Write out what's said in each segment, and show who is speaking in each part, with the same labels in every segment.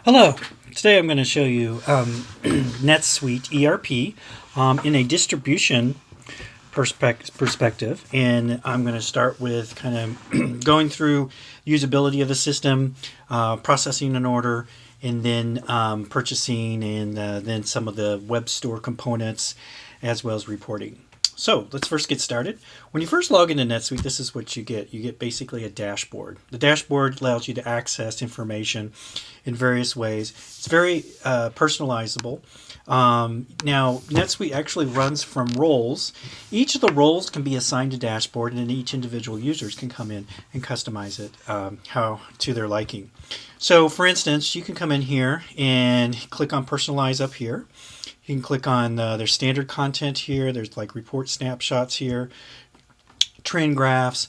Speaker 1: Hello. Today I'm going to show you NetSuite ERP in a distribution perspective, and I'm going to start with kind of going through usability of the system, processing an order, and then purchasing, and then some of the web store components, as well as reporting. So let's first get started. When you first log into NetSuite, this is what you get. You get basically a dashboard. The dashboard allows you to access information in various ways. It's very personalizable. Now, NetSuite actually runs from roles. Each of the roles can be assigned a dashboard, and then each individual users can come in and customize it how to their liking. So, for instance, you can come in here and click on Personalize up here. You can click on their standard content here. There's like report snapshots here, trend graphs,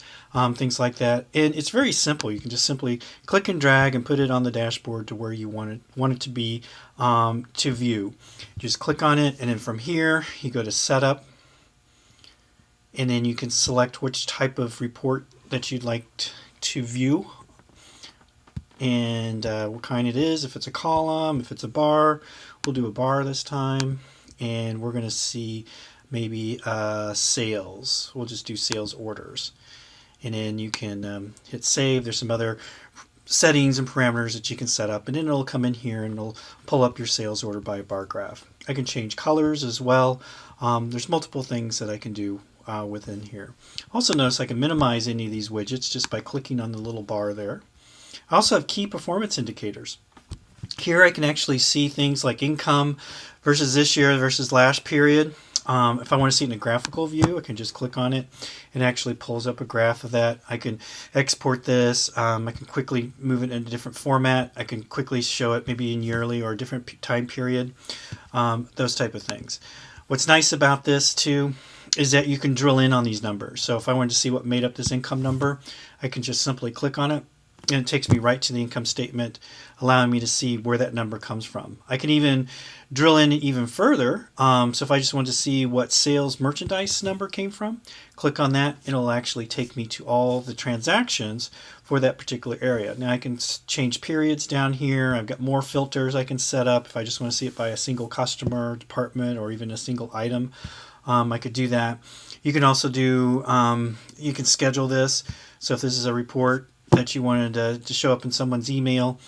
Speaker 1: things like that. And it's very simple. You can just simply click and drag and put it on the dashboard to where you want it to be to view. Just click on it, and then from here you go to Setup, and then you can select which type of report that you'd like to view and what kind it is. If it's a column, if it's a bar, we'll do a bar this time, and we're going to see maybe sales. We'll just do sales orders, and then you can hit save. There's some other settings and parameters that you can set up, and then it'll come in here and it'll pull up your sales order by bar graph. I can change colors as well. There's multiple things that I can do within here. Also notice I can minimize any of these widgets just by clicking on the little bar there. I also have key performance indicators. Here I can actually see things like income versus this year versus last period. If I want to see it in a graphical view, I can just click on it and it actually pulls up a graph of that. I can export this. I can quickly move it into a different format. I can quickly show it maybe in yearly or a different time period, those type of things. What's nice about this too is that you can drill in on these numbers. So if I wanted to see what made up this income number, I can just simply click on it, and it takes me right to the income statement, allowing me to see where that number comes from. I can even drill in even further. So if I just want to see what sales merchandise number came from, click on that, and it'll actually take me to all the transactions for that particular area. Now I can change periods down here. I've got more filters I can set up if I just want to see it by a single customer, department, or even a single item. I could do that. You can also do, you can schedule this. So if this is a report that you wanted to show up in someone's email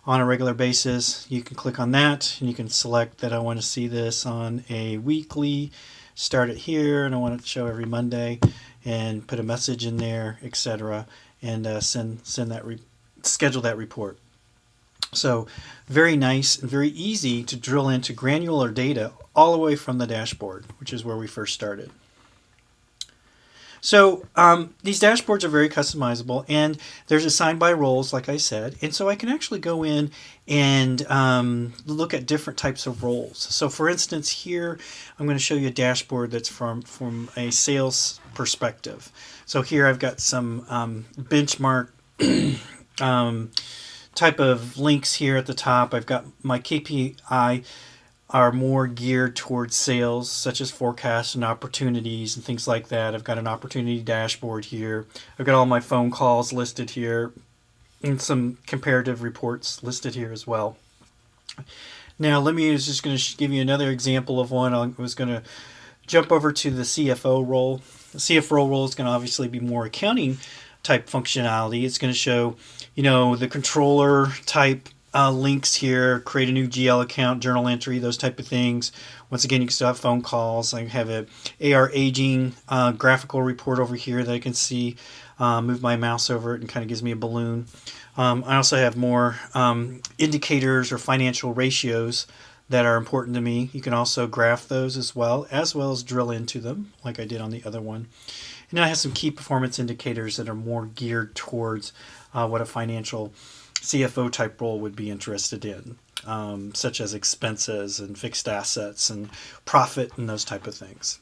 Speaker 1: on a regular basis, you can click on that, and you can select that I want to see this on a weekly, start it here, and I want it to show every Monday, and put a message in there, etc., and schedule that report. So very nice and very easy to drill into granular data all the way from the dashboard, which is where we first started. So these dashboards are very customizable, and there's assigned by roles, like I said, and so I can actually go in and look at different types of roles. So for instance, here I'm going to show you a dashboard that's from a sales perspective. So here I've got some benchmark type of links here at the top. I've got my KPI are more geared towards sales, such as forecasts and opportunities and things like that. I've got an opportunity dashboard here. I've got all my phone calls listed here and some comparative reports listed here as well. Now, I was just going to give you another example of one. I was going to jump over to the CFO role. The CFO role is going to obviously be more accounting type functionality. It's going to show, the controller type links here, create a new GL account, journal entry, those type of things. Once again, you can still have phone calls. I have a AR aging graphical report over here that I can see. Move my mouse over it and kind of gives me a balloon. I also have more indicators or financial ratios that are important to me. You can also graph those as well as drill into them like I did on the other one. And then I have some key performance indicators that are more geared towards what a financial CFO type role would be interested in, such as expenses and fixed assets and profit and those type of things.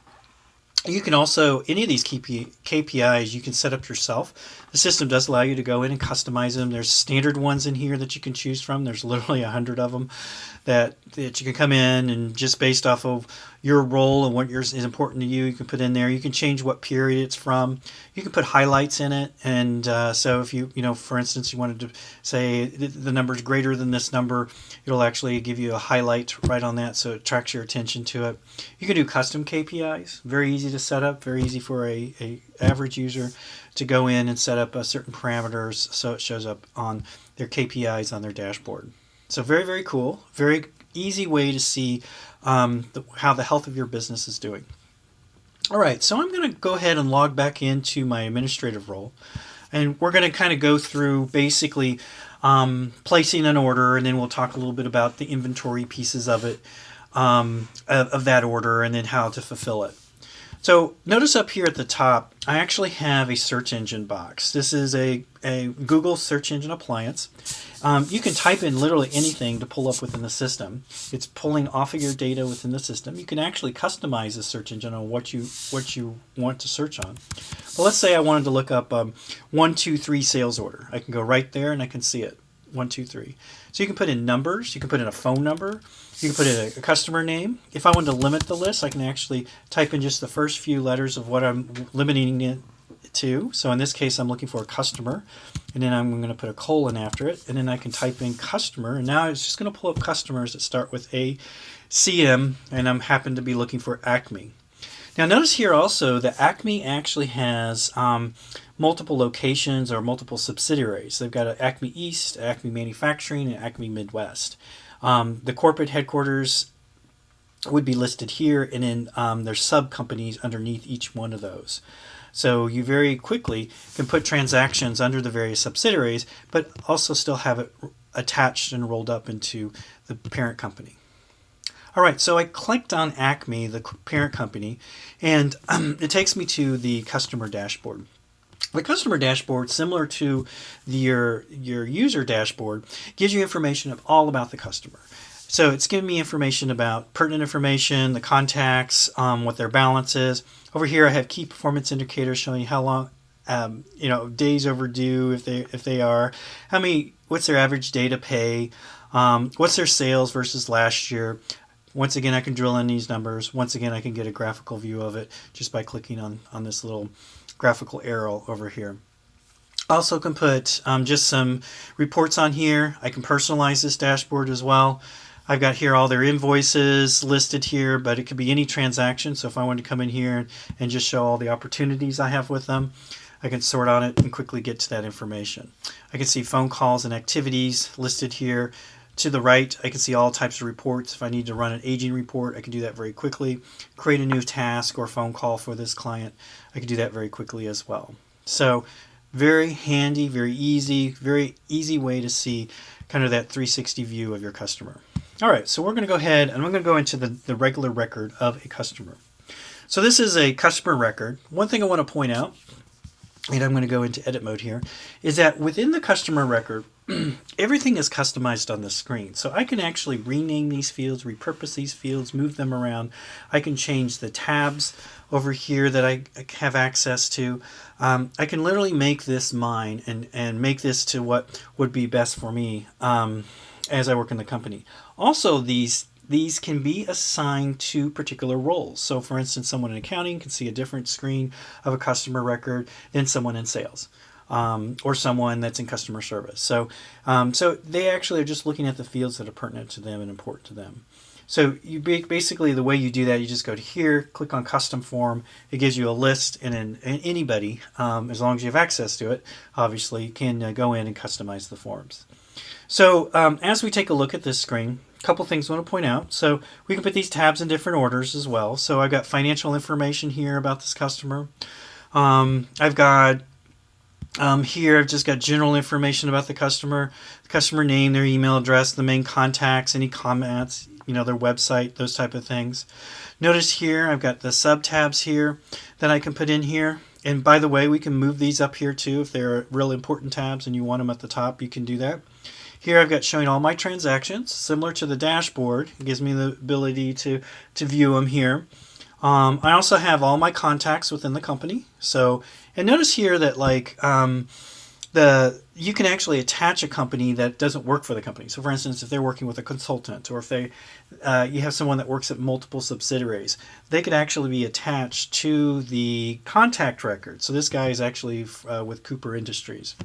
Speaker 1: You can also, any of these KPIs you can set up yourself. The system does allow you to go in and customize them. There's standard ones in here that you can choose from. There's literally 100 of them that you can come in and just based off of your role and what is important to you. You can put in there. You can change what period it's from. You can put highlights in it. And so if you know, for instance, you wanted to say the number is greater than this number, it'll actually give you a highlight right on that, so it attracts your attention to it. You can do custom KPIs. Very easy to set up. Very easy for a average user to go in and set up certain parameters so it shows up on their KPIs on their dashboard. So very, very cool. Very easy way to see how the health of your business is doing. All right, so I'm going to go ahead and log back into my administrative role. And we're going to kind of go through basically placing an order, and then we'll talk a little bit about the inventory pieces of it, of that order, and then how to fulfill it. So notice up here at the top, I actually have a search engine box. This is a Google search engine appliance. You can type in literally anything to pull up within the system. It's pulling off of your data within the system. You can actually customize the search engine on what you want to search on. But let's say I wanted to look up 123 sales order. I can go right there and I can see it. 123. So you can put in numbers. You can put in a phone number. You can put in a customer name. If I wanted to limit the list, I can actually type in just the first few letters of what I'm limiting it to. So in this case, I'm looking for a customer, and then I'm going to put a colon after it, and then I can type in customer, and now it's just going to pull up customers that start with ACM, and I'm happen to be looking for Acme. Now notice here also that Acme actually has multiple locations or multiple subsidiaries. They've got Acme East, Acme Manufacturing, and Acme Midwest. The corporate headquarters would be listed here, and then there's sub-companies underneath each one of those. So you very quickly can put transactions under the various subsidiaries, but also still have it attached and rolled up into the parent company. All right, so I clicked on Acme, the parent company, and it takes me to the customer dashboard. The customer dashboard, similar to your user dashboard, gives you information all about the customer. So it's giving me information about pertinent information, the contacts, what their balance is. Over here, I have key performance indicators showing how long, days overdue if they are, what's their average day to pay, what's their sales versus last year. Once again, I can drill in these numbers. Once again, I can get a graphical view of it just by clicking on this little graphical arrow over here. Also can put just some reports on here. I can personalize this dashboard as well. I've got here all their invoices listed here, but it could be any transaction. So if I wanted to come in here and just show all the opportunities I have with them, I can sort on it and quickly get to that information. I can see phone calls and activities listed here. To the right, I can see all types of reports. If I need to run an aging report, I can do that very quickly. Create a new task or phone call for this client, I can do that very quickly as well. So very handy, very easy way to see kind of that 360 view of your customer. All right, so we're going to go ahead and I'm going to go into the regular record of a customer. So this is a customer record. One thing I want to point out, and I'm going to go into edit mode here, is that within the customer record, everything is customized on the screen. So I can actually rename these fields, repurpose these fields, move them around. I can change the tabs over here that I have access to. I can literally make this mine and make this to what would be best for me as I work in the company. Also, these can be assigned to particular roles. So for instance, someone in accounting can see a different screen of a customer record than someone in sales. Or someone that's in customer service. So they actually are just looking at the fields that are pertinent to them and important to them. So you basically, the way you do that, you just go to here, click on custom form. It gives you a list, and then anybody, as long as you have access to it, obviously, can go in and customize the forms. So as we take a look at this screen, a couple things I want to point out. So we can put these tabs in different orders as well. So I've got financial information here about this customer. I've got here, I've just got general information about the customer name, their email address, the main contacts, any comments, their website, those type of things. Notice here, I've got the sub tabs here that I can put in here. And by the way, we can move these up here too. If they're real important tabs and you want them at the top, you can do that. Here I've got showing all my transactions, similar to the dashboard. It gives me the ability to view them here. I also have all my contacts within the company. So, and notice here that you can actually attach a company that doesn't work for the company. So, for instance, if they're working with a consultant, or if you have someone that works at multiple subsidiaries, they could actually be attached to the contact record. So this guy is actually with Cooper Industries.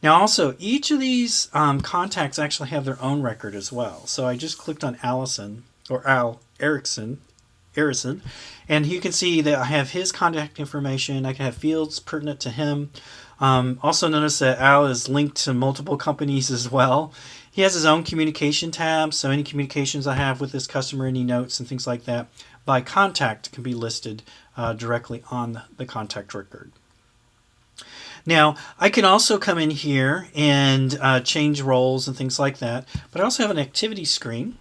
Speaker 1: Now, also, each of these contacts actually have their own record as well. So I just clicked on Allison, or Al Erickson, and you can see that I have his contact information. I can have fields pertinent to him. Also notice that Al is linked to multiple companies as well. He has his own communication tab, so any communications I have with this customer, any notes and things like that, by contact can be listed directly on the contact record. Now, I can also come in here and change roles and things like that, but I also have an activity screen.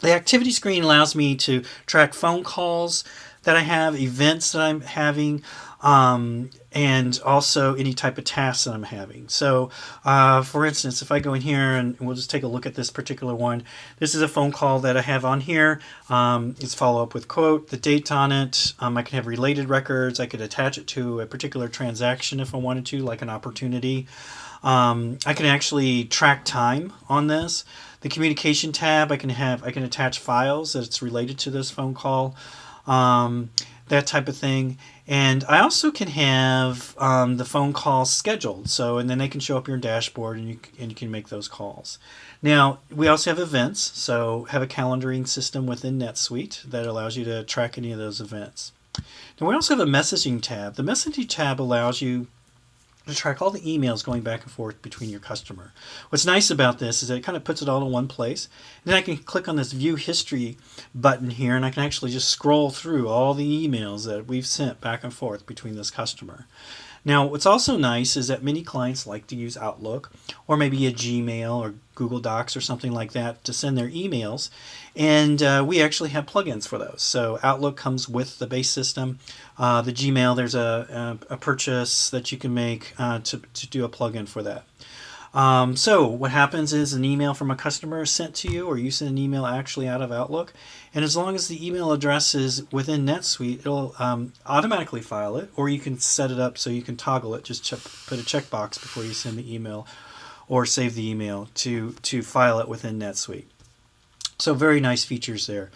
Speaker 1: The activity screen allows me to track phone calls that I have, events that I'm having, and also any type of tasks that I'm having. So, for instance, if I go in here and we'll just take a look at this particular one, this is a phone call that I have on here. It's follow up with quote, the date on it. I can have related records. I could attach it to a particular transaction if I wanted to, like an opportunity. I can actually track time on this. The communication tab, I can attach files that's related to this phone call, that type of thing. And I also can have the phone calls scheduled. So, and then they can show up in your dashboard, and you can make those calls. Now, we also have events. So, have a calendaring system within NetSuite that allows you to track any of those events. Now, we also have a messaging tab. The messaging tab allows you to track all the emails going back and forth between your customer. What's nice about this is that it kind of puts it all in one place. And then I can click on this View History button here, and I can actually just scroll through all the emails that we've sent back and forth between this customer. Now, what's also nice is that many clients like to use Outlook, or maybe a Gmail or Google Docs or something like that to send their emails. And we actually have plugins for those. So Outlook comes with the base system. The Gmail, there's a purchase that you can make to do a plugin for that. So what happens is an email from a customer is sent to you, or you send an email actually out of Outlook. And as long as the email address is within NetSuite, it'll automatically file it, or you can set it up so you can toggle it. Just put a checkbox before you send the email or save the email to file it within NetSuite. So very nice features there.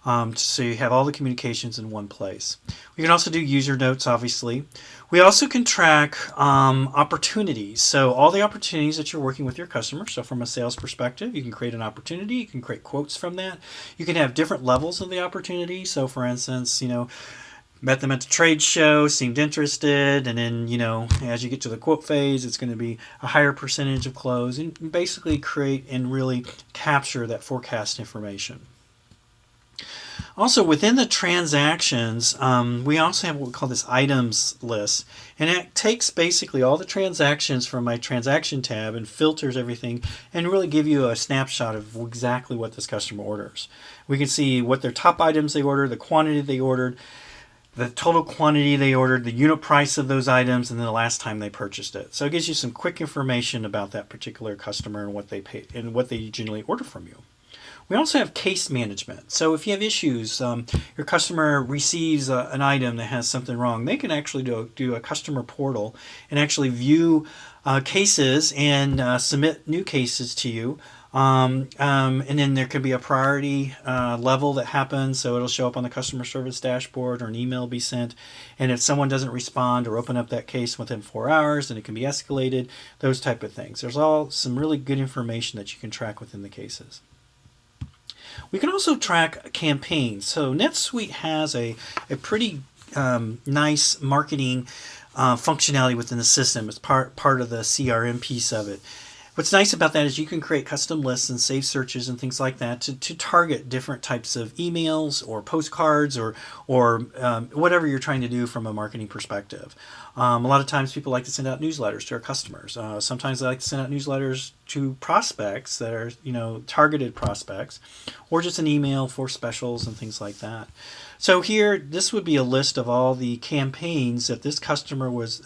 Speaker 1: So you have all the communications in one place. We can also do user notes, obviously. We also can track opportunities. So all the opportunities that you're working with your customer. So from a sales perspective, you can create an opportunity. You can create quotes from that. You can have different levels of the opportunity. So for instance, met them at the trade show, seemed interested, and then, as you get to the quote phase, it's going to be a higher percentage of close, and basically create and really capture that forecast information. Also, within the transactions, we also have what we call this items list, and it takes basically all the transactions from my transaction tab and filters everything and really give you a snapshot of exactly what this customer orders. We can see what their top items they ordered, the quantity they ordered, the total quantity they ordered, the unit price of those items, and then the last time they purchased it. So it gives you some quick information about that particular customer and what they pay and what they generally order from you. We also have case management. So if you have issues, your customer receives an item that has something wrong, they can actually do a customer portal and actually view cases and submit new cases to you. And then there could be a priority level that happens, so it'll show up on the customer service dashboard, or an email will be sent. And if someone doesn't respond or open up that case within 4 hours, then it can be escalated, those type of things. There's all some really good information that you can track within the cases. We can also track campaigns. So NetSuite has a pretty nice marketing functionality within the system. It's part of the CRM piece of it. What's nice about that is you can create custom lists and save searches and things like that to target different types of emails or postcards or whatever you're trying to do from a marketing perspective. A lot of times people like to send out newsletters to their customers. Sometimes they like to send out newsletters to prospects that are, targeted prospects, or just an email for specials and things like that. So here, this would be a list of all the campaigns that this customer was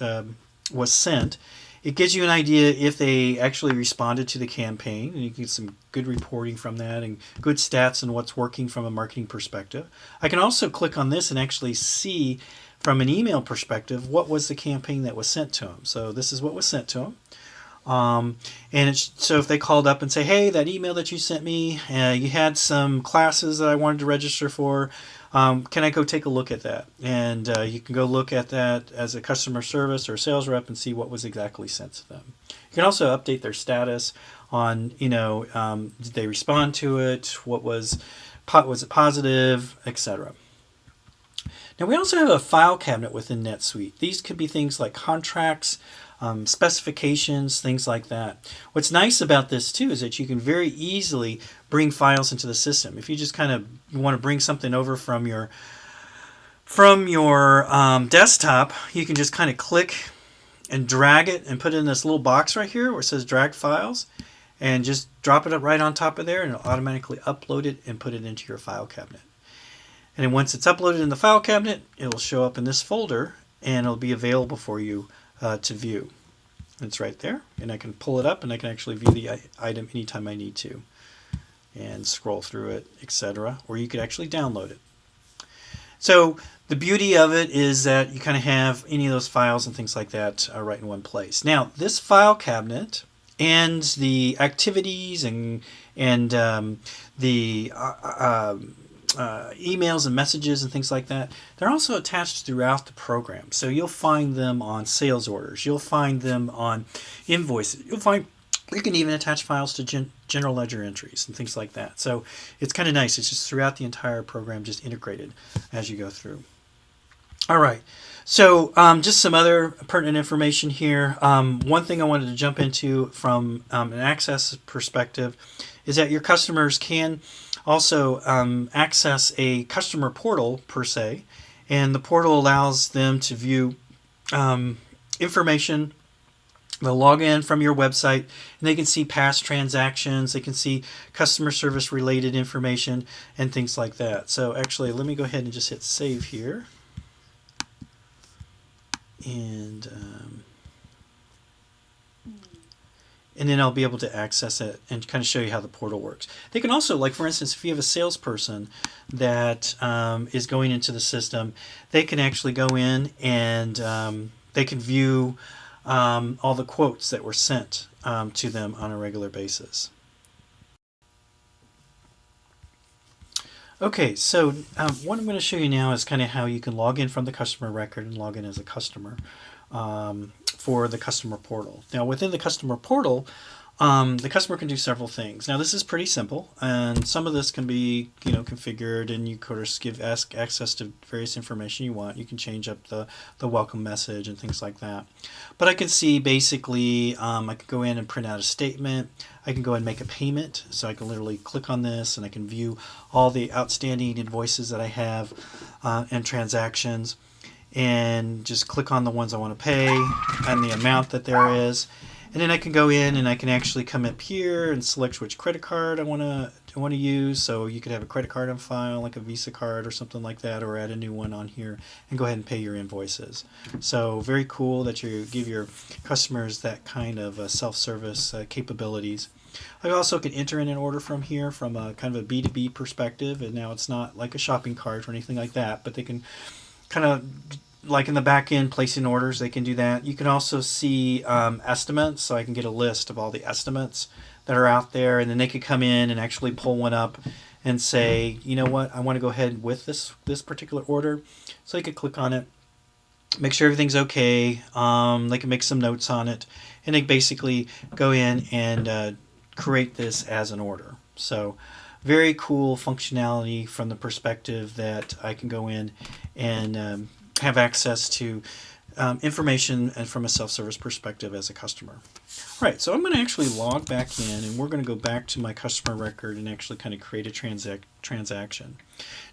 Speaker 1: sent. It gives you an idea if they actually responded to the campaign, and you get some good reporting from that and good stats on what's working from a marketing perspective. I can also click on this and actually see from an email perspective, what was the campaign that was sent to them. So this is what was sent to them. So if they called up and say, hey, that email that you sent me, you had some classes that I wanted to register for. Can I go take a look at that? And you can go look at that as a customer service or sales rep and see what was exactly sent to them. You can also update their status on, did they respond to it? Was it positive, etc. Now we also have a file cabinet within NetSuite. These could be things like contracts, specifications, things like that. What's nice about this too is that you can very easily bring files into the system. If you just kind of want to bring something over from your desktop, you can just kind of click and drag it and put it in this little box right here where it says drag files, and just drop it up right on top of there, and it'll automatically upload it and put it into your file cabinet. And then once it's uploaded in the file cabinet, it'll show up in this folder and it'll be available for you to view. It's right there, and I can pull it up and I can actually view the item anytime I need to and scroll through it, etc. Or you could actually download it. So the beauty of it is that you kind of have any of those files and things like that right in one place. Now this file cabinet and the activities and the emails and messages and things like that, they're also attached throughout the program. So you'll find them on sales orders. You'll find them on invoices. You can even attach files to general ledger entries and things like that. So it's kind of nice. It's just throughout the entire program, just integrated as you go through. All right. So just some other pertinent information here. One thing I wanted to jump into from an access perspective is that your customers can also access a customer portal per se, and the portal allows them to view information. They'll log in from your website and they can see past transactions, they can see customer service related information and things like that. So actually, let me go ahead and just hit save here. And then I'll be able to access it and kind of show you how the portal works. They can also, like for instance, if you have a salesperson that is going into the system, they can actually go in and they can view all the quotes that were sent to them on a regular basis. Okay, so what I'm going to show you now is kind of how you can log in from the customer record and log in as a customer for the customer portal. Now within the customer portal, the customer can do several things. Now this is pretty simple, and some of this can be configured, and you could ask access to various information you want. You can change up the welcome message and things like that. But I can see basically I can go in and print out a statement. I can go and make a payment, so I can literally click on this and I can view all the outstanding invoices that I have and transactions, and just click on the ones I want to pay and the amount that there is. And then I can go in and I can actually come up here and select which credit card I want to use. So you could have a credit card on file, like a Visa card or something like that, or add a new one on here and go ahead and pay your invoices. So very cool that you give your customers that kind of self-service capabilities. I also can enter in an order from here from a kind of a B2B perspective, and now it's not like a shopping cart or anything like that, but they can kind of, like in the back end, placing orders, they can do that. You can also see estimates, so I can get a list of all the estimates that are out there, and then they could come in and actually pull one up and say, you know what, I want to go ahead with this particular order. So they could click on it, make sure everything's okay. They can make some notes on it, and they basically go in and create this as an order. So very cool functionality from the perspective that I can go in and have access to information and from a self-service perspective as a customer. All right, so I'm going to actually log back in, and we're going to go back to my customer record and actually kind of create a transaction.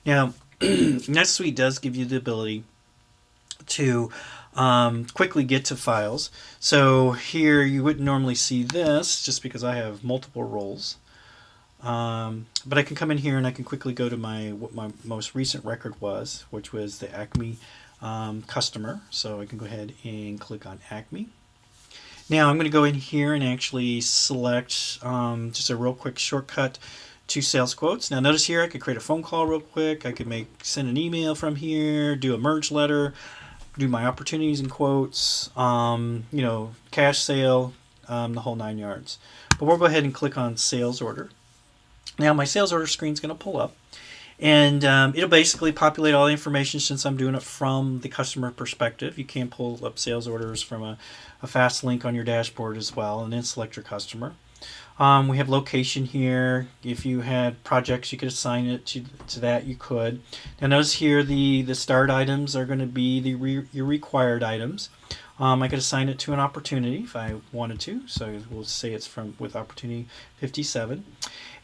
Speaker 1: Now, NetSuite does give you the ability to quickly get to files. So here you wouldn't normally see this just because I have multiple roles. But I can come in here and I can quickly go to what my most recent record was, which was the Acme customer. So I can go ahead and click on Acme. Now I'm going to go in here and actually select just a real quick shortcut to sales quotes. Now notice here I could create a phone call real quick. I could send an email from here, do a merge letter. do my opportunities and quotes, cash sale, the whole 9 yards. But we'll go ahead and click on sales order. Now my sales order screen is going to pull up, and it'll basically populate all the information since I'm doing it from the customer perspective. You can pull up sales orders from a fast link on your dashboard as well, and then select your customer. We have location here. If you had projects, you could assign it to that. You could. Now notice here the start items are going to be your required items. I could assign it to an opportunity if I wanted to. So we'll say it's with opportunity 57.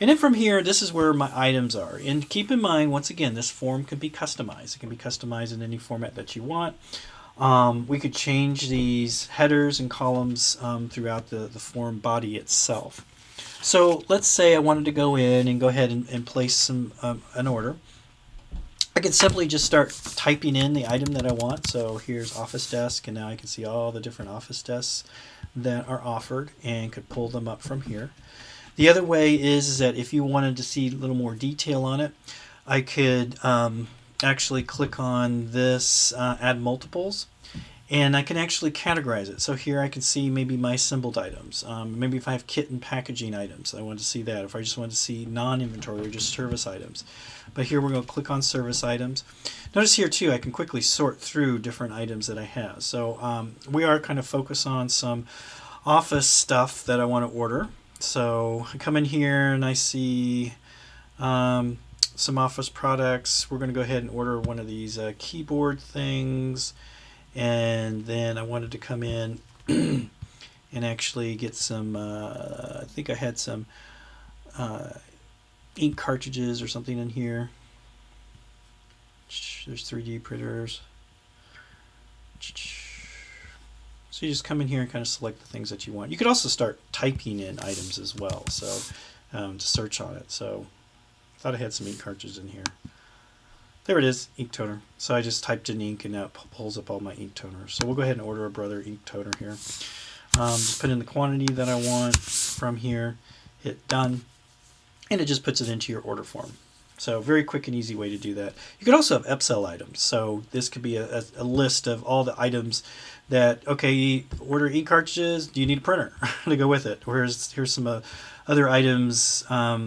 Speaker 1: And then from here, this is where my items are. And keep in mind, once again, this form can be customized. It can be customized in any format that you want. We could change these headers and columns throughout the form body itself. So let's say I wanted to go in and go ahead and place an order. I can simply just start typing in the item that I want. So here's office desk, and now I can see all the different office desks that are offered and could pull them up from here. The other way is that if you wanted to see a little more detail on it, I could actually click on this add multiples, and I can actually categorize it. So here I can see maybe my assembled items. Maybe if I have kit and packaging items, I want to see that. If I just want to see non-inventory or just service items. But here we're going to click on service items. Notice here too, I can quickly sort through different items that I have. So we are kind of focused on some office stuff that I want to order. So I come in here and I see some office products. We're going to go ahead and order one of these keyboard things. And then I wanted to come in and actually get some, I think I had some ink cartridges or something in here. There's 3D printers. So you just come in here and kind of select the things that you want. You could also start typing in items as well, so to search on it. So I thought I had some ink cartridges in here. There it is, ink toner. So I just typed in ink and now it pulls up all my ink toners. So we'll go ahead and order a Brother ink toner here. Just put in the quantity that I want from here, hit done, and it just puts it into your order form. So very quick and easy way to do that. You could also have upsell items. So this could be a list of all the items that, okay, order ink cartridges, do you need a printer to go with it? Or here's some other items,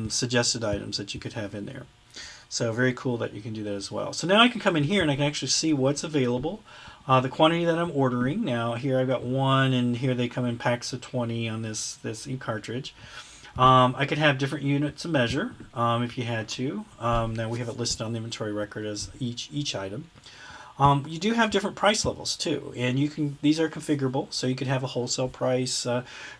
Speaker 1: suggested items that you could have in there. So very cool that you can do that as well. So now I can come in here and I can actually see what's available, the quantity that I'm ordering. Now here I've got one, and here they come in packs of 20 on this ink cartridge. I could have different units of measure if you had to. Now we have it listed on the inventory record as each item. You do have different price levels too, and these are configurable. So you could have a wholesale price,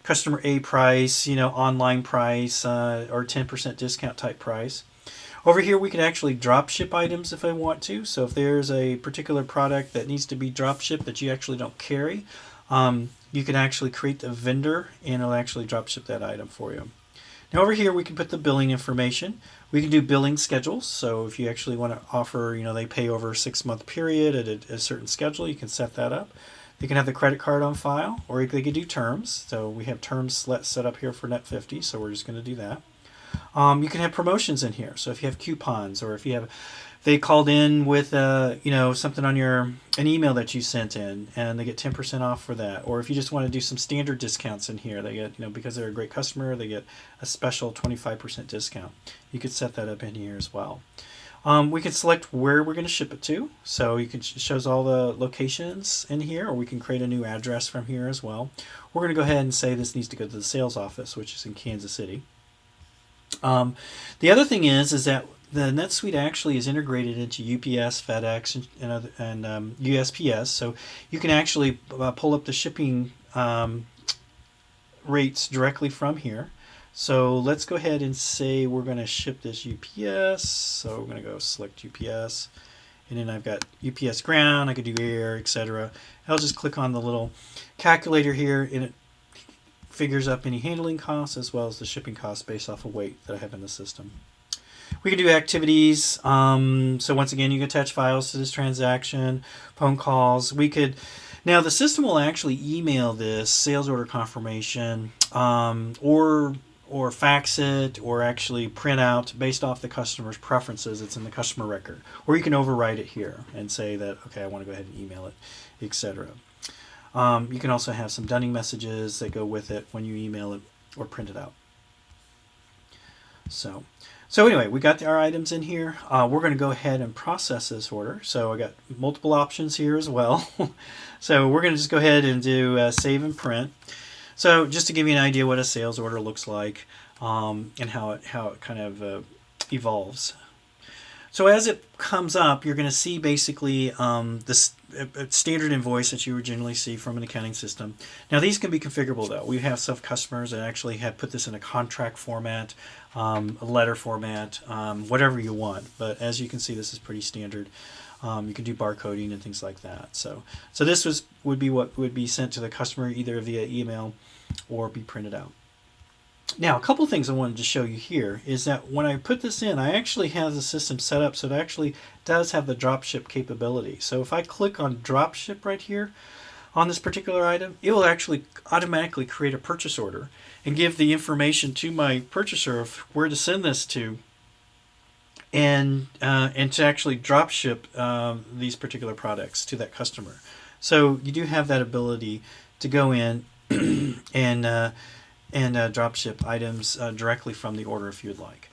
Speaker 1: customer A price, online price, or 10% discount type price. Over here we can actually drop ship items if I want to. So if there's a particular product that needs to be drop shipped that you actually don't carry, you can actually create the vendor and it'll actually drop ship that item for you. Now over here we can put the billing information. We can do billing schedules. So if you actually want to offer, they pay over a 6-month period at a certain schedule, you can set that up. You can have the credit card on file, or they could do terms. So we have terms set up here for Net50, so we're just going to do that. You can have promotions in here. So if you have coupons, or if they called in with something on an email that you sent in, and they get 10% off for that. Or if you just want to do some standard discounts in here, they get because they're a great customer, they get a special 25% discount. You could set that up in here as well. We can select where we're going to ship it to. So it shows all the locations in here, or we can create a new address from here as well. We're going to go ahead and say this needs to go to the sales office, which is in Kansas City. The other thing is that the NetSuite actually is integrated into UPS, FedEx, and USPS, so you can actually pull up the shipping rates directly from here. So let's go ahead and say we're going to ship this UPS. So we're going to go select UPS, and then I've got UPS ground. I could do air, etc. I'll just click on the little calculator here, and it figures up any handling costs as well as the shipping costs based off of weight that I have in the system. We can do activities. So once again, you can attach files to this transaction, phone calls. Now the system will actually email this sales order confirmation or or fax it or actually print out based off the customer's preferences. It's in the customer record. Or you can override it here and say that, okay, I want to go ahead and email it, etc. You can also have some dunning messages that go with it when you email it or print it out. So anyway, we got our items in here. We're going to go ahead and process this order. So I got multiple options here as well. So we're going to just go ahead and do save and print. So just to give you an idea what a sales order looks like and how it kind of evolves. So as it comes up, you're going to see basically this standard invoice that you would generally see from an accounting system. Now these can be configurable though. We have some customers that actually have put this in a contract format, a letter format, whatever you want. But as you can see, this is pretty standard. You can do barcoding and things like that. So this would be what would be sent to the customer either via email or be printed out. Now, a couple things I wanted to show you here is that when I put this in, I actually have the system set up so it actually does have the dropship capability. So if I click on dropship right here on this particular item, it will actually automatically create a purchase order and give the information to my purchaser of where to send this to and to actually dropship these particular products to that customer. So you do have that ability to go in and drop ship items directly from the order if you'd like.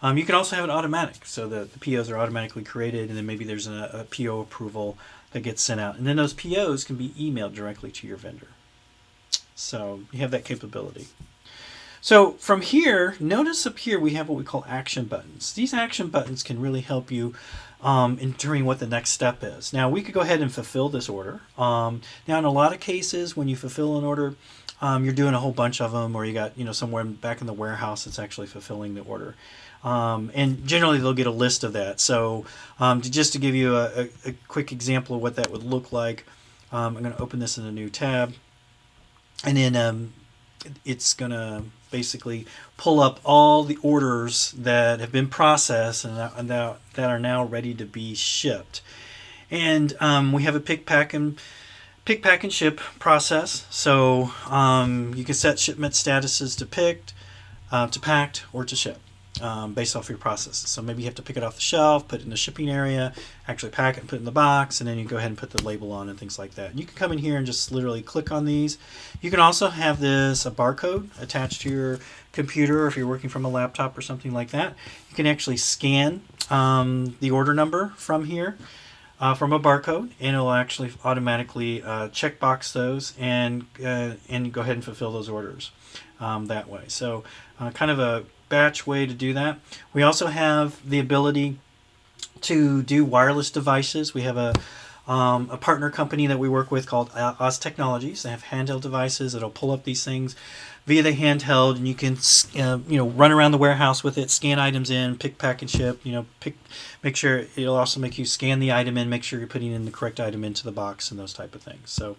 Speaker 1: You can also have it automatic, so the POs are automatically created, and then maybe there's a PO approval that gets sent out, and then those POs can be emailed directly to your vendor. So you have that capability. So from here, notice up here we have what we call action buttons. These action buttons can really help you in determining what the next step is. Now we could go ahead and fulfill this order. Now in a lot of cases when you fulfill an order, you're doing a whole bunch of them, or you got somewhere back in the warehouse that's actually fulfilling the order. And generally they'll get a list of that. So just to give you a quick example of what that would look like, I'm going to open this in a new tab, and then it's going to basically pull up all the orders that have been processed and that are now ready to be shipped. And we have a pick, pack, and ship process. So you can set shipment statuses to picked, to packed, or to shipped based off your processes. So maybe you have to pick it off the shelf, put it in the shipping area, actually pack it and put it in the box, and then you go ahead and put the label on and things like that. And you can come in here and just literally click on these. You can also have a barcode attached to your computer if you're working from a laptop or something like that. You can actually scan the order number from here. From a barcode, and it'll actually automatically checkbox those and go ahead and fulfill those orders that way. So kind of a batch way to do that. We also have the ability to do wireless devices. We have a partner company that we work with called Oz Technologies. They have handheld devices that'll pull up these things via the handheld, and you can run around the warehouse with it, scan items in, pick, pack, and ship. Make sure it'll also make you scan the item in, make sure you're putting in the correct item into the box and those type of things. So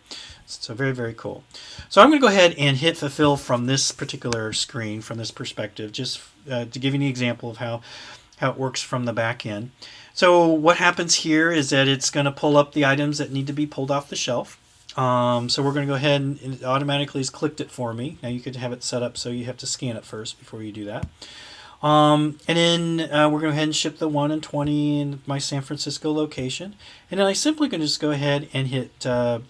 Speaker 1: very, very cool. So I'm going to go ahead and hit fulfill from this particular screen, from this perspective, just to give you an example of how it works from the back end. So what happens here is that it's going to pull up the items that need to be pulled off the shelf. So we're going to go ahead and it automatically has clicked it for me. Now you could have it set up so you have to scan it first before you do that. And then we're going to go ahead and ship the 1 and 20 in my San Francisco location. And then I simply can just go ahead and hit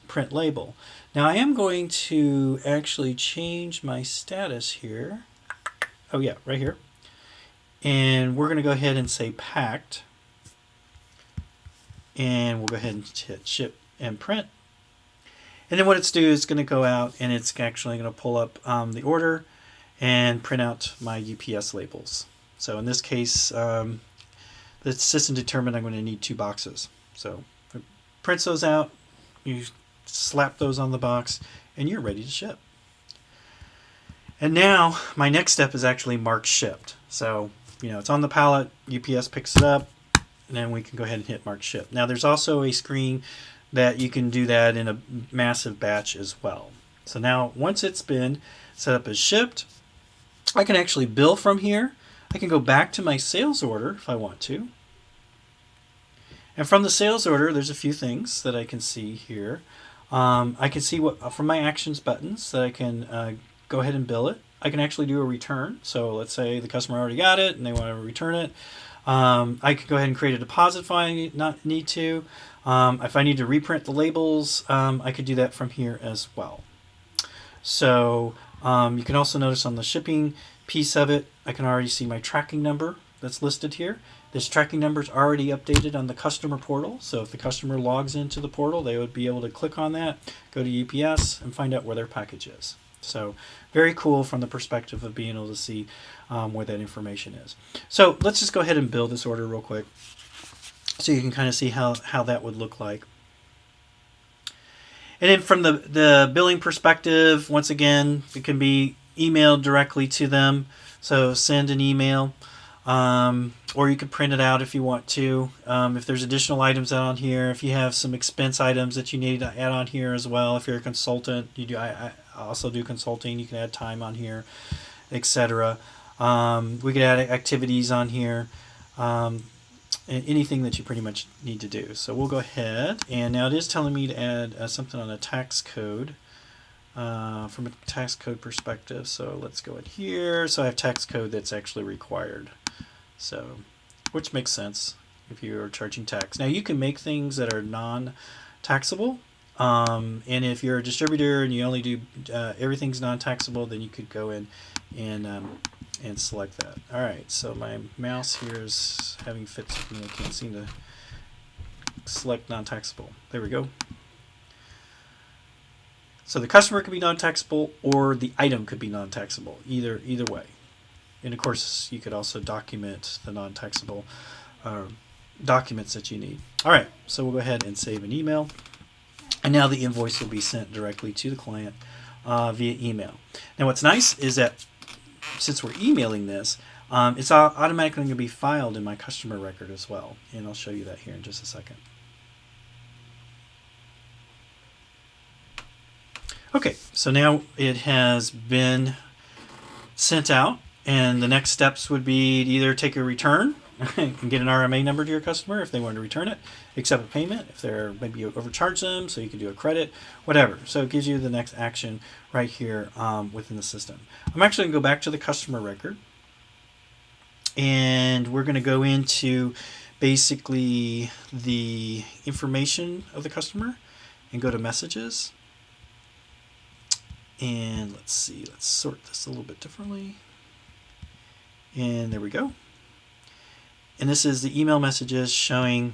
Speaker 1: print label. Now I am going to actually change my status here. Oh yeah, right here. And we're going to go ahead and say packed. And we'll go ahead and hit ship and print. And then what it's doing is going to go out and it's actually going to pull up the order and print out my UPS labels. So in this case, the system determined I'm going to need 2 boxes. So it prints those out, you slap those on the box, and you're ready to ship. And now my next step is actually mark shipped. So it's on the pallet, UPS picks it up, and then we can go ahead and hit mark ship. Now there's also a screen that you can do that in a massive batch as well. So now once it's been set up as shipped, I can actually bill from here. I can go back to my sales order if I want to. And from the sales order, there's a few things that I can see here. I can see what from my actions buttons that I can go ahead and bill it. I can actually do a return. So let's say the customer already got it and they want to return it. I could go ahead and create a deposit if I need to. If I need to reprint the labels, I could do that from here as well. So you can also notice on the shipping piece of it, I can already see my tracking number that's listed here. This tracking number is already updated on the customer portal. So if the customer logs into the portal, they would be able to click on that, go to UPS, and find out where their package is. So very cool from the perspective of being able to see where that information is. So let's just go ahead and build this order real quick so you can kind of see how that would look like. And then from the billing perspective, once again, it can be emailed directly to them. So send an email, or you could print it out if you want to. If there's additional items out on here, if you have some expense items that you need to add on here as well. If you're a consultant, you do. I also do consulting. You can add time on here, etc. We could add activities on here. Anything that you pretty much need to do. So we'll go ahead, and now it is telling me to add something on a tax code from a tax code perspective. So let's go in here. So I have tax code that's actually required. So, which makes sense if you are charging tax. Now you can make things that are non-taxable, and if you're a distributor and you only do everything's non-taxable, then you could go in and select that. All right, so my mouse here is having fits with me. I can't seem to select non-taxable. There we go. So the customer could be non-taxable, or the item could be non-taxable. Either way. And of course, you could also document the non-taxable documents that you need. All right, so we'll go ahead and save an email. And now the invoice will be sent directly to the client via email. Now what's nice is that since we're emailing this, it's automatically going to be filed in my customer record as well. And I'll show you that here in just a second. Okay, so now it has been sent out, and the next steps would be to either take a return and get an RMA number to your customer if they want to return it, accept a payment if they're maybe you overcharge them, so you can do a credit, whatever. So it gives you the next action right here within the system. I'm actually going to go back to the customer record, and we're going to go into basically the information of the customer and go to messages. And let's see, let's sort this a little bit differently. And there we go. And this is the email messages showing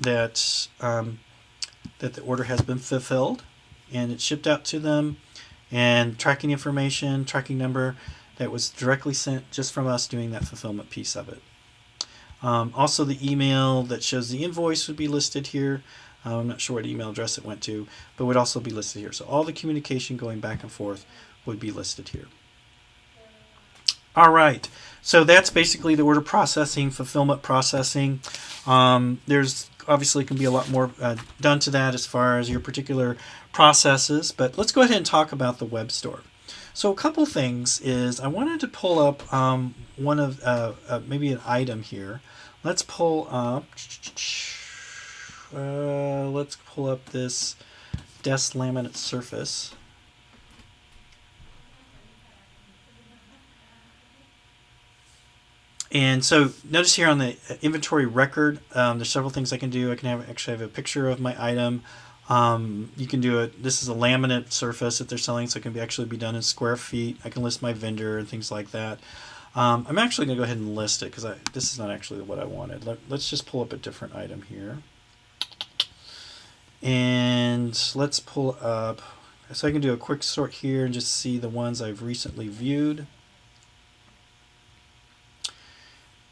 Speaker 1: that that the order has been fulfilled and it's shipped out to them, and tracking information, tracking number that was directly sent just from us doing that fulfillment piece of it. Also the email that shows the invoice would be listed here. I'm not sure what email address it went to, but would also be listed here. So all the communication going back and forth would be listed here. All right, so that's basically the order processing, fulfillment processing. There's obviously can be a lot more done to that as far as your particular processes, but let's go ahead and talk about the web store. So a couple things is I wanted to pull up one of maybe an item here. Let's pull up. Let's pull up this desk laminate surface. And so notice here on the inventory record, there's several things I can do. I can actually have a picture of my item. You can do it. This is a laminate surface that they're selling, so it can actually be done in square feet. I can list my vendor and things like that. I'm actually going to go ahead and list it because this is not actually what I wanted. Let's just pull up a different item here. And let's pull up, so I can do a quick sort here and just see the ones I've recently viewed.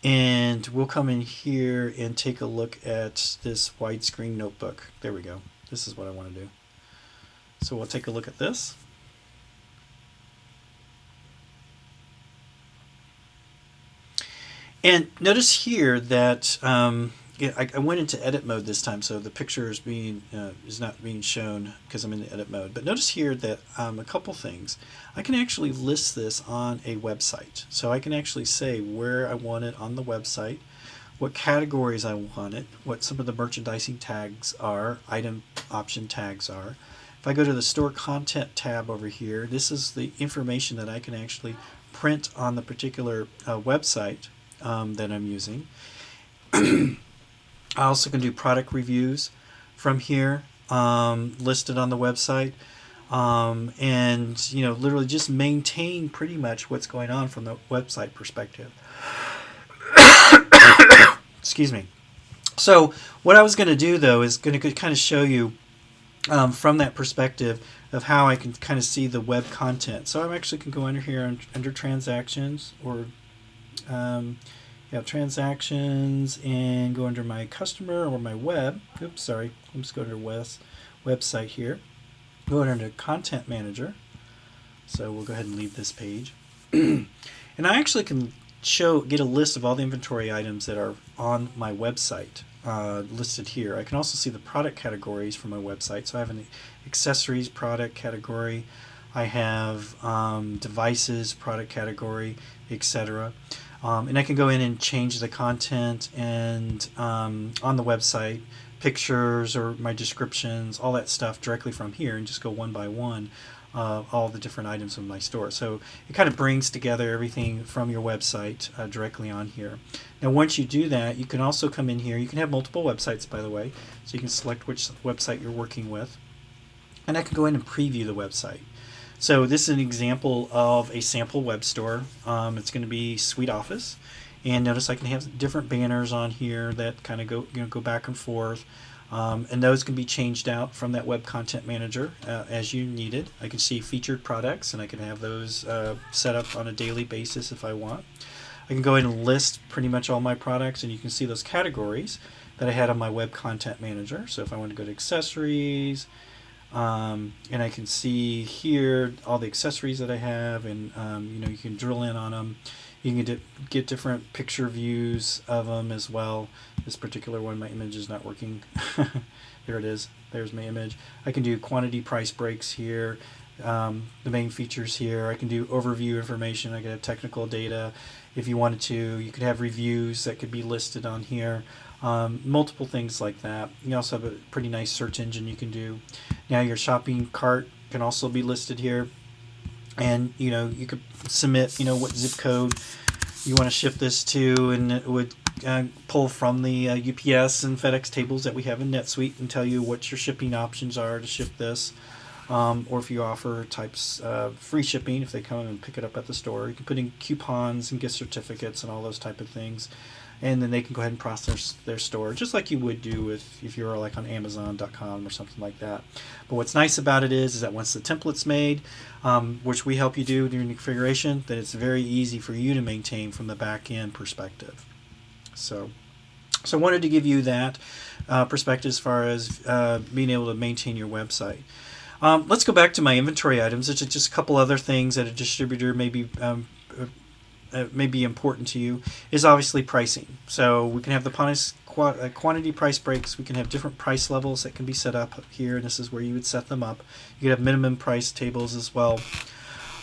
Speaker 1: And we'll come in here and take a look at this widescreen notebook. There we go. This is what I want to do. So we'll take a look at this. And notice here that I went into edit mode this time, so the picture is not being shown because I'm in the edit mode. But notice here that a couple things. I can actually list this on a website. So I can actually say where I want it on the website, what categories I want it, what some of the merchandising tags are, item option tags are. If I go to the Store Content tab over here, this is the information that I can actually print on the particular website that I'm using. I also can do product reviews from here, listed on the website, and literally just maintain pretty much what's going on from the website perspective. Excuse me. So what I was going to do, though, is going to kind of show you from that perspective of how I can kind of see the web content. So I actually can go under here under transactions, or transactions, and go under my customer or my web. Oops, sorry. Let's go under website here. Go under Content Manager. So we'll go ahead and leave this page. And I actually can get a list of all the inventory items that are on my website listed here. I can also see the product categories for my website. So I have an accessories product category. I have devices product category, etc. And I can go in and change the content and on the website, pictures or my descriptions, all that stuff directly from here, and just go one by one all the different items in my store. So it kind of brings together everything from your website directly on here. Now once you do that, you can also come in here. You can have multiple websites, by the way, so you can select which website you're working with. And I can go in and preview the website. So this is an example of a sample web store. It's going to be Suite Office. And notice I can have different banners on here that kind of go back and forth. And those can be changed out from that Web Content Manager as you need it. I can see featured products, and I can have those set up on a daily basis if I want. I can go in and list pretty much all my products, and you can see those categories that I had on my Web Content Manager. So if I want to go to accessories, and I can see here all the accessories that I have, and you can drill in on them. You can get different picture views of them as well. This particular one, my image is not working. There it is. There's my image. I can do quantity price breaks here. The main features here. I can do overview information. I can have technical data if you wanted to. You could have reviews that could be listed on here. Multiple things like that. You also have a pretty nice search engine you can do. Now your shopping cart can also be listed here. And you could submit what zip code you want to ship this to, and it would pull from the UPS and FedEx tables that we have in NetSuite and tell you what your shipping options are to ship this, or if you offer types of free shipping if they come and pick it up at the store. You can put in coupons and gift certificates and all those type of things, and then they can go ahead and process their store just like you would do if you were like on Amazon.com or something like that. But what's nice about it is that once the template's made, which we help you do during the configuration, that it's very easy for you to maintain from the back end perspective. So I wanted to give you that perspective as far as being able to maintain your website. Let's go back to my inventory items. There's just a couple other things that a distributor may be important to you, is obviously pricing. So we can have the quantity price breaks. We can have different price levels that can be set up here, and this is where you would set them up. You could have minimum price tables as well.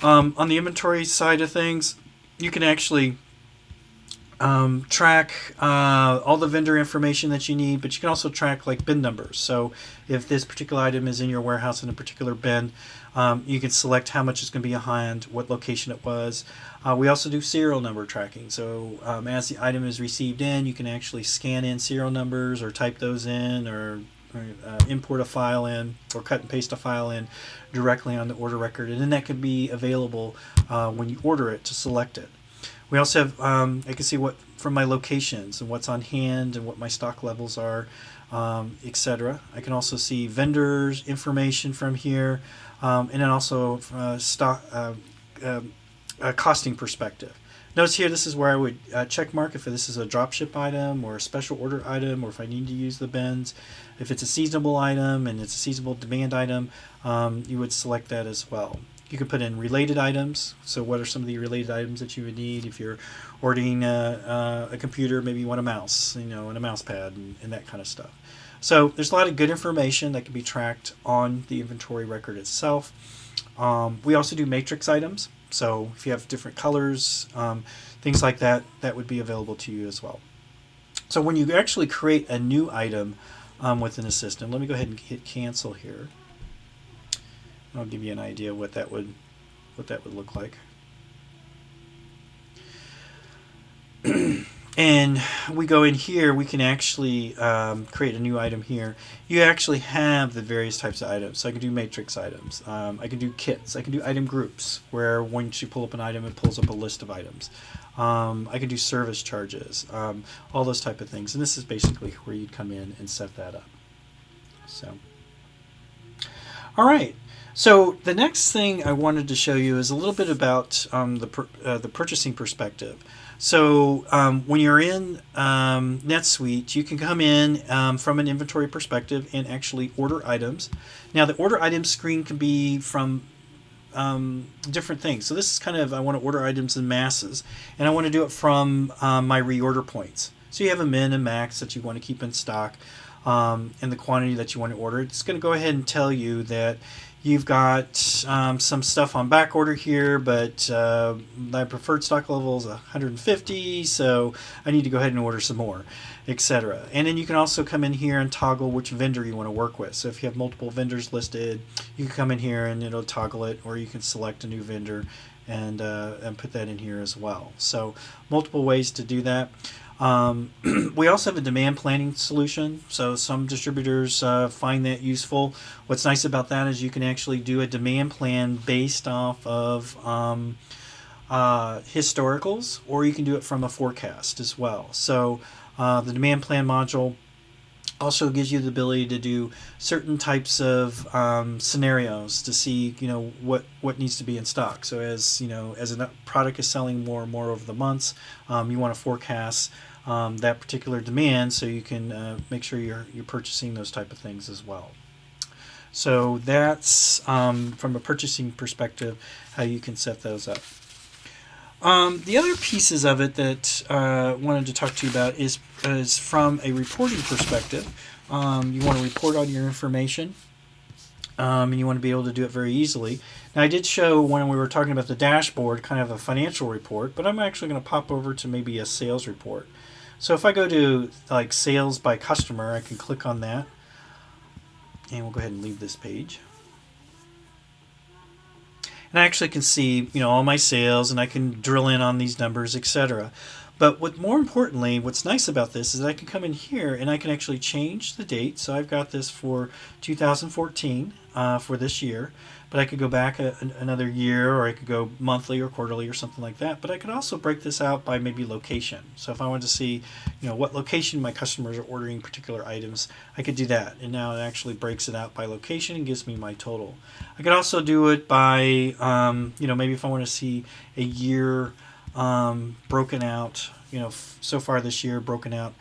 Speaker 1: On the inventory side of things, you can actually track all the vendor information that you need, but you can also track like bin numbers. So if this particular item is in your warehouse in a particular bin, you can select how much is going to be behind, what location it was. We also do serial number tracking. So as the item is received in, you can actually scan in serial numbers or type those in, or import a file in, or cut and paste a file in directly on the order record. And then that can be available when you order it to select it. We also have, I can see what from my locations and what's on hand and what my stock levels are, etc. I can also see vendors information from here, and then also stock costing perspective. Notice here, this is where I would check mark if this is a dropship item or a special order item, or if I need to use the bins. If it's a seasonable item and it's a seasonable demand item, you would select that as well. You can put in related items. So what are some of the related items that you would need if you're ordering a computer? Maybe you want a mouse, and a mouse pad and that kind of stuff. So there's a lot of good information that can be tracked on the inventory record itself. We also do matrix items. So if you have different colors, things like that, that would be available to you as well. So when you actually create a new item within the system, let me go ahead and hit cancel here. I'll give you an idea what that would look like. And we go in here, we can actually create a new item here. You actually have the various types of items. So I can do matrix items. I can do kits. I can do item groups, where once you pull up an item, it pulls up a list of items. I can do service charges, all those type of things. And this is basically where you'd come in and set that up. So, all right. So the next thing I wanted to show you is a little bit about the purchasing perspective. So when you're in NetSuite, you can come in from an inventory perspective and actually order items. Now the order items screen can be from different things. So this is kind of, I want to order items in masses, and I want to do it from my reorder points. So you have a min and max that you want to keep in stock, and the quantity that you want to order. It's going to go ahead and tell you that you've got some stuff on back order here, but my preferred stock level is 150, so I need to go ahead and order some more, etc. And then you can also come in here and toggle which vendor you want to work with. So if you have multiple vendors listed, you can come in here and it'll toggle it, or you can select a new vendor and put that in here as well. So multiple ways to do that. We also have a demand planning solution, so some distributors find that useful. What's nice about that is you can actually do a demand plan based off of historicals, or you can do it from a forecast as well. So the demand plan module also gives you the ability to do certain types of scenarios to see, what needs to be in stock. So as a product is selling more and more over the months, you want to forecast that particular demand, so you can make sure you're purchasing those type of things as well. So that's from a purchasing perspective how you can set those up. The other pieces of it that I wanted to talk to you about is from a reporting perspective. You want to report on your information, and you want to be able to do it very easily. Now, I did show when we were talking about the dashboard kind of a financial report, but I'm actually going to pop over to maybe a sales report. So if I go to like sales by customer, I can click on that, and we'll go ahead and leave this page. And I actually can see, all my sales, and I can drill in on these numbers, etc. But more importantly, what's nice about this is I can come in here and I can actually change the date. So I've got this for 2014 for this year, but I could go back another year, or I could go monthly or quarterly or something like that. But I could also break this out by maybe location. So if I wanted to see, what location my customers are ordering particular items, I could do that. And now it actually breaks it out by location and gives me my total. I could also do it by, maybe if I want to see a year broken out, so far this year broken out,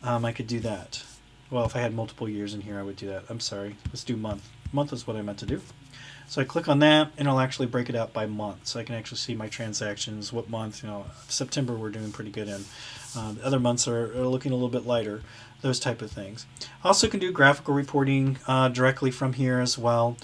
Speaker 1: I could do that. Well, if I had multiple years in here, I would do that. I'm sorry. Let's do month. Month is what I meant to do. So I click on that, and it'll actually break it out by month. So I can actually see my transactions, what month, September we're doing pretty good in. The other months are looking a little bit lighter, those type of things. Also can do graphical reporting directly from here as well.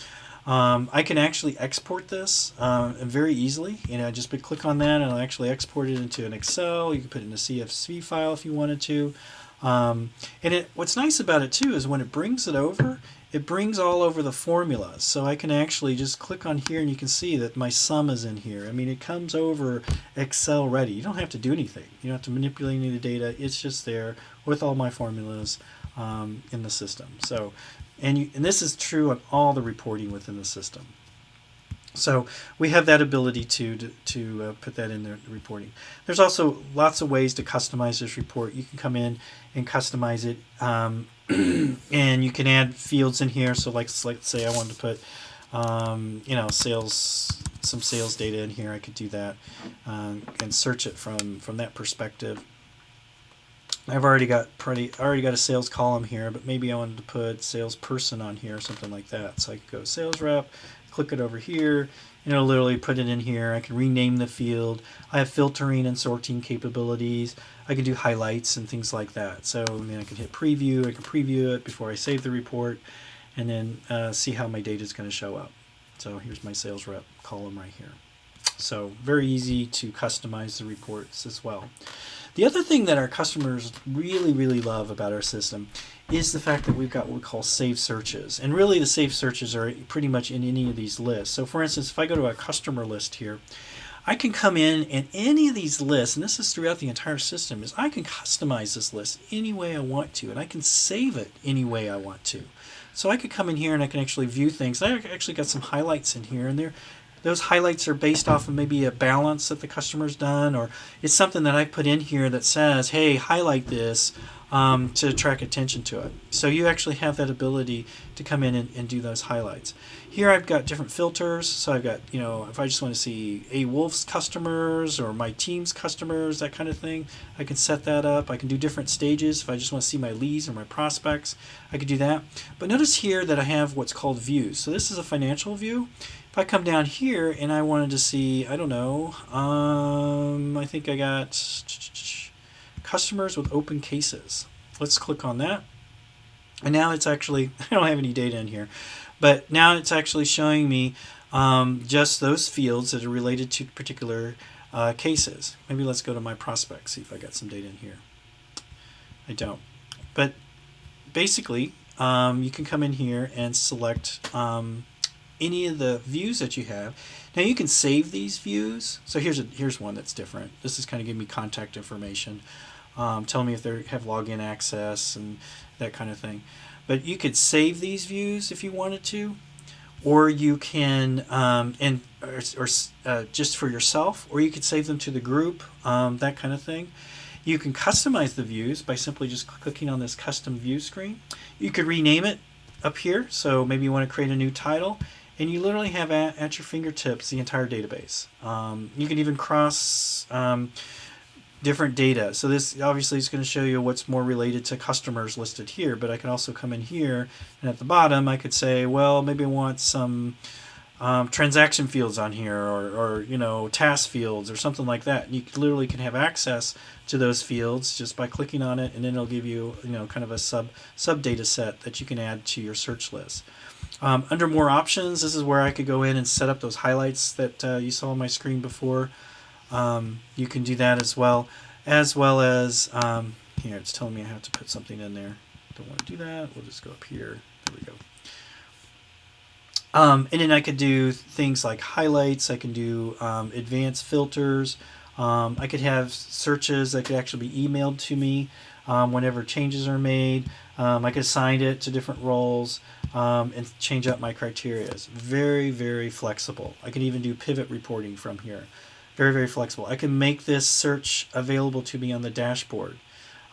Speaker 1: I can actually export this very easily. Just click on that, and I'll actually export it into an Excel. You can put it in a CSV file if you wanted to. What's nice about it too is when it brings it over, it brings all over the formulas. So I can actually just click on here, and you can see that my sum is in here. It comes over Excel ready. You don't have to do anything. You don't have to manipulate any of the data. It's just there with all my formulas in the system. So. And this is true on all the reporting within the system. So we have that ability to put that in the reporting. There's also lots of ways to customize this report. You can come in and customize it, and you can add fields in here. So let's say I wanted to put some sales data in here. I could do that and search it from that perspective. I've already got a sales column here, but maybe I wanted to put salesperson on here or something like that. So I could go sales rep, click it over here, and it'll literally put it in here. I can rename the field. I have filtering and sorting capabilities. I can do highlights and things like that. So I can hit preview. I can preview it before I save the report, and then see how my data is going to show up. So here's my sales rep column right here. So very easy to customize the reports as well. The other thing that our customers really, really love about our system is the fact that we've got what we call saved searches. And really the saved searches are pretty much in any of these lists. So for instance, if I go to a customer list here, I can come in and any of these lists, and this is throughout the entire system, is I can customize this list any way I want to, and I can save it any way I want to. So I could come in here and I can actually view things. I actually got some highlights in here, and those highlights are based off of maybe a balance that the customer's done, or it's something that I put in here that says, hey, highlight this to attract attention to it. So you actually have that ability to come in and do those highlights. Here I've got different filters. So I've got, if I just want to see A Wolf's customers or my team's customers, that kind of thing, I can set that up. I can do different stages. If I just want to see my leads or my prospects, I could do that. But notice here that I have what's called views. So this is a financial view. If I come down here and I wanted to see, I don't know, I think I got customers with open cases. Let's click on that. And now it's actually, I don't have any data in here, but now it's actually showing me just those fields that are related to particular cases. Maybe let's go to my prospects, see if I got some data in here. I don't. But basically, you can come in here and select any of the views that you have. Now you can save these views. So here's one that's different. This is kind of giving me contact information, telling me if they have login access and that kind of thing. But you could save these views if you wanted to, or you can just for yourself, or you could save them to the group, that kind of thing. You can customize the views by simply just clicking on this custom view screen. You could rename it up here. So maybe you want to create a new title, and you literally have at your fingertips the entire database. You can even cross different data. So this obviously is going to show you what's more related to customers listed here, but I can also come in here and at the bottom I could say, well, maybe I want some transaction fields on here, or task fields or something like that. And you literally can have access to those fields just by clicking on it, and then it'll give you kind of a sub data set that you can add to your search list. Under more options, this is where I could go in and set up those highlights that you saw on my screen before. You can do that as well as here it's telling me I have to put something in there. Don't want to do that. We'll just go up here. There we go. And then I could do things like highlights. I can do advanced filters. I could have searches that could actually be emailed to me whenever changes are made. I could assign it to different roles and change up my criteria. It's very, very flexible. I can even do pivot reporting from here. Very, very flexible. I can make this search available to me on the dashboard.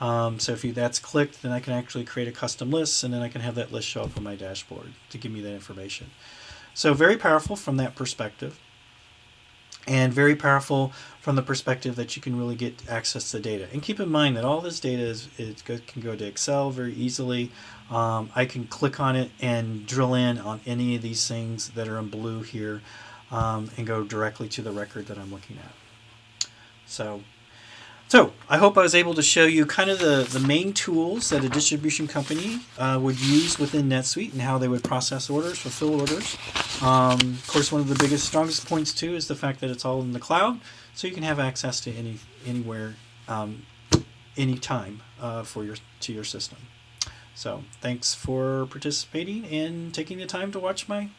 Speaker 1: So if that's clicked, then I can actually create a custom list, and then I can have that list show up on my dashboard to give me that information. So very powerful from that perspective, and very powerful from the perspective that you can really get access to data. And keep in mind that all this data can go to Excel very easily. I can click on it and drill in on any of these things that are in blue here, and go directly to the record that I'm looking at. So I hope I was able to show you kind of the main tools that a distribution company would use within NetSuite and how they would process orders, fulfill orders. Of course, one of the biggest, strongest points too is the fact that it's all in the cloud, so you can have access to anywhere, anytime to your system. So thanks for participating and taking the time to watch my